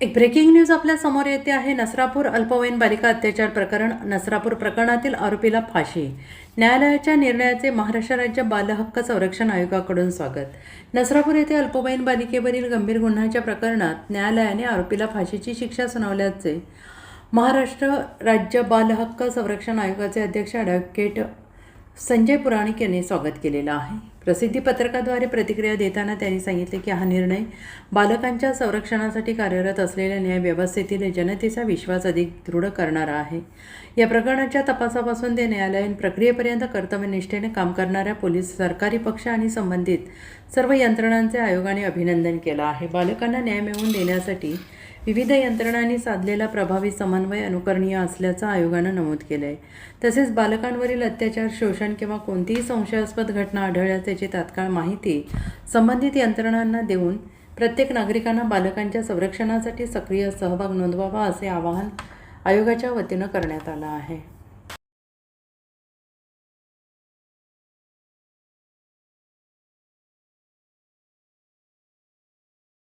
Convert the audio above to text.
एक breaking news आपल्या समोर येते आहे. नसरापूर अल्पवयीन बालिका अत्याचार प्रकरण. नसरापूर प्रकरणातील आरोपीला फाशी. न्यायालयाच्या निर्णयाचे महाराष्ट्र राज्य बालहक्क संरक्षण आयोगाकडून स्वागत. नसरापूर येथे अल्पवयीन बालिकेवरील गंभीर गुन्ह्याच्या प्रकरणात न्यायालयाने आरोपीला फाशीची शिक्षा सुनावल्याचे महाराष्ट्र राज्य बालहक्क संरक्षण आयोगाचे अध्यक्ष ॲडव्होकेट संजय पुराणिक यांनी स्वागत केलेलं आहे. प्रसिद्धी पत्रकाद्वारे प्रतिक्रिया देताना त्यांनी सांगितले की हा निर्णय बालकांच्या संरक्षणासाठी कार्यरत असलेल्या न्यायव्यवस्थेतील जनतेचा विश्वास अधिक दृढ करणारा आहे. या प्रकरणाच्या तपासापासून ते न्यायालयीन प्रक्रियेपर्यंत कर्तव्यनिष्ठेने काम करणाऱ्या पोलीस, सरकारी पक्ष आणि संबंधित सर्व यंत्रणांचे आयोगाने अभिनंदन केलं आहे. बालकांना न्याय मिळवून देण्यासाठी विविध यंत्रणांनी साधलेला प्रभावी समन्वय अनुकरणीय असल्याचं आयोगानं नमूद केलं आहे. तसेच बालकांवरील अत्याचार, शोषण किंवा कोणतीही संशयास्पद घटना आढळल्यास त्याची तात्काळ माहिती संबंधित यंत्रणांना देऊन प्रत्येक नागरिकांना बालकांच्या संरक्षणासाठी सक्रिय सहभाग नोंदवावा असे आवाहन आयोगाच्या वतीनं करण्यात आलं आहे.